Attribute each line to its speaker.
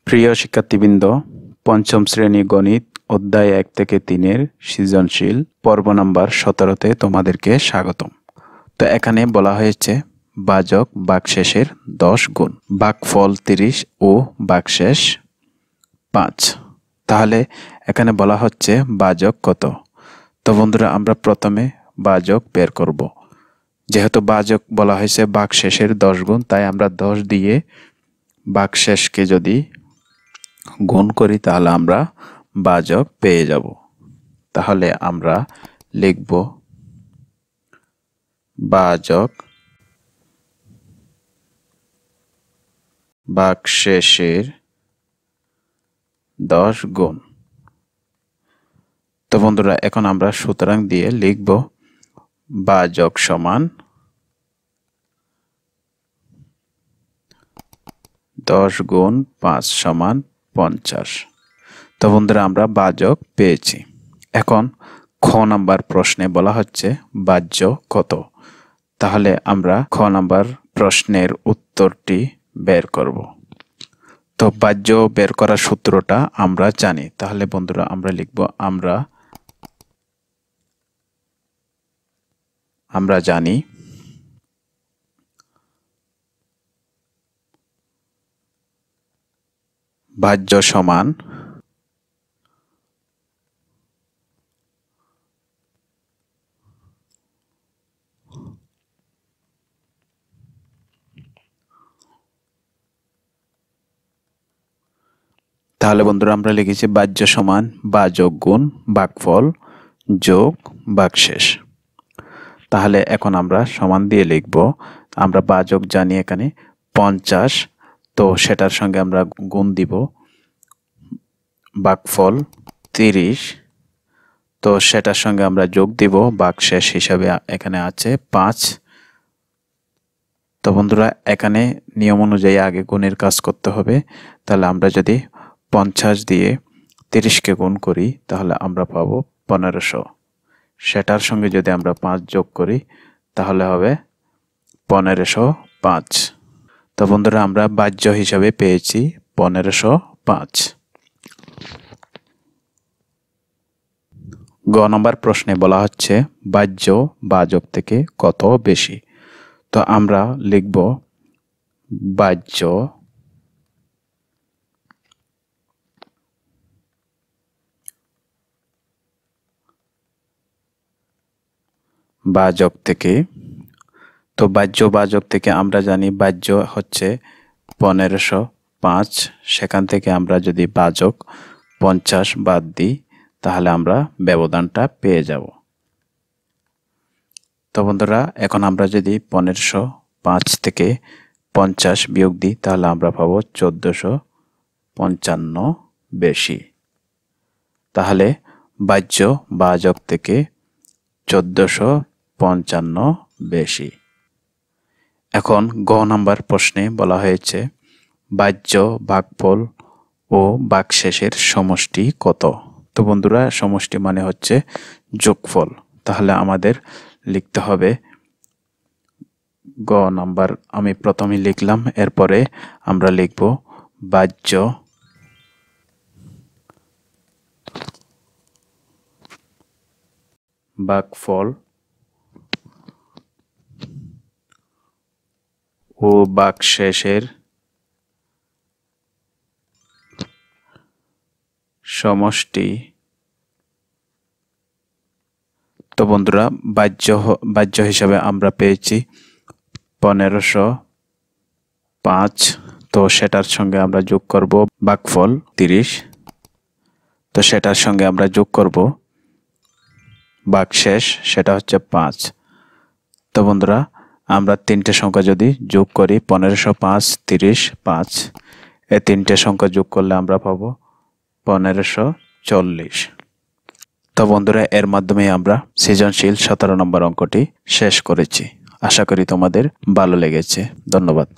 Speaker 1: প্রিয় শিক্ষার্থীবৃন্দ, পঞ্চম শ্রেণী গণিত অধ্যায় 1 থেকে 3 সৃজনশীল পর্ব নাম্বার 17তে তোমাদেরকে স্বাগতম। তো এখানে বলা হয়েছে ভাজক ভাগশেষের 10 গুণ, ভাগফল 30 ও ভাগশেষ 5। তাহলে এখানে বলা হচ্ছে ভাজক কত। তো বন্ধুরা, আমরা প্রথমে ভাজক বের করব। যেহেতু ভাজক বলা হয়েছে ভাগশেষের 10 গুণ, তাই আমরা 10 দিয়ে ভাগশেষকে যদি গুণ করি তাহলে আমরা ভাজক পেয়ে যাব। তাহলে আমরা লিখব ভাজক ভাগশেষের 10 গুণ। তো বন্ধুরা, এখন আমরা সুতরাং দিয়ে লিখব ভাজক সমান 10 গুণ 5 সমান 50। তো বন্ধুরা, আমরা ভাজক পেয়েছি। এখন খ নাম্বার প্রশ্নে বলা হচ্ছে ভাজ্য কত। তাহলে আমরা খ নাম্বার প্রশ্নের উত্তরটি বের করব। তো ভাজ্য বের করার সূত্রটা আমরা জানি। তাহলে বন্ধুরা, আমরা লিখব আমরা জানি ভাজ্য সমান তাহলে বন্ধুরা, আমরা লিখেছি ভাজ্য সমান ভাজক গুণ ভাগফল যোগ ভাগশেষ। তাহলে এখন আমরা সমান দিয়ে লিখব। আমরা ভাজক জানি এখানে 50, তো সেটার সঙ্গে আমরা গুণ দিব ভাগফল 30, তো সেটার সঙ্গে আমরা যোগ দিব ভাগশেষ হিসাবে এখানে আছে 5। তো বন্ধুরা, এখানে নিয়ম অনুযায়ী আগে গুণের কাজ করতে হবে। তাহলে আমরা যদি 50 দিয়ে 30কে গুণ করি তাহলে আমরা পাবো 1500। সেটার সঙ্গে যদি আমরা 5 যোগ করি তাহলে হবে 1505। তো বন্ধুরা, আমরা ভাজ্য হিসাবে পেয়েছি 1505। গ নম্বর প্রশ্নে বলা হচ্ছে ভাজ্য ভাজক থেকে কত বেশি। তো আমরা লিখব ভাজ্য ভাজক থেকে। তো ভাজক থেকে আমরা জানি ভাজ্য হচ্ছে 1505। সেখান থেকে আমরা যদি ভাজক 50 বাদ দিই তাহলে আমরা ব্যবধানটা পেয়ে যাব। তো বন্ধুরা, এখন আমরা যদি 1505 থেকে 50 বিয়োগ দিই তাহলে আমরা পাবো 1455 বেশি। তাহলে ভাজ্য ভাজক থেকে 1455 বেশি। এখন গ নাম্বার প্রশ্নে বলা হয়েছে ভাজ্য ভাগফল ও ভাগশেষের সমষ্টি কত। তো বন্ধুরা, সমষ্টি মানে হচ্ছে যোগফল। তাহলে আমাদের লিখতে হবে গ নাম্বার, আমি প্রথমে লিখলাম, এরপরে আমরা লিখব ভাজ্য ভাগফল ও ভাগশেষের সমষ্টি। তো বন্ধুরা, ভাজ্য হিসাবে আমরা পেয়েছি 1505। তো সেটার সঙ্গে আমরা যোগ করব ভাগফল 30, তো সেটার সঙ্গে আমরা যোগ করব ভাগশেষ, সেটা হচ্ছে 5। তো বন্ধুরা, আমরা তিনটে সংখ্যা যদি যোগ করি 1505, 30, 5, এই তিনটে সংখ্যা যোগ করলে আমরা পাবো 1540। তো বন্ধুরা, এর মাধ্যমে আমরা সৃজনশীল 17 নম্বর অঙ্কটি শেষ করেছি। আশা করি তোমাদের ভালো লেগেছে। ধন্যবাদ।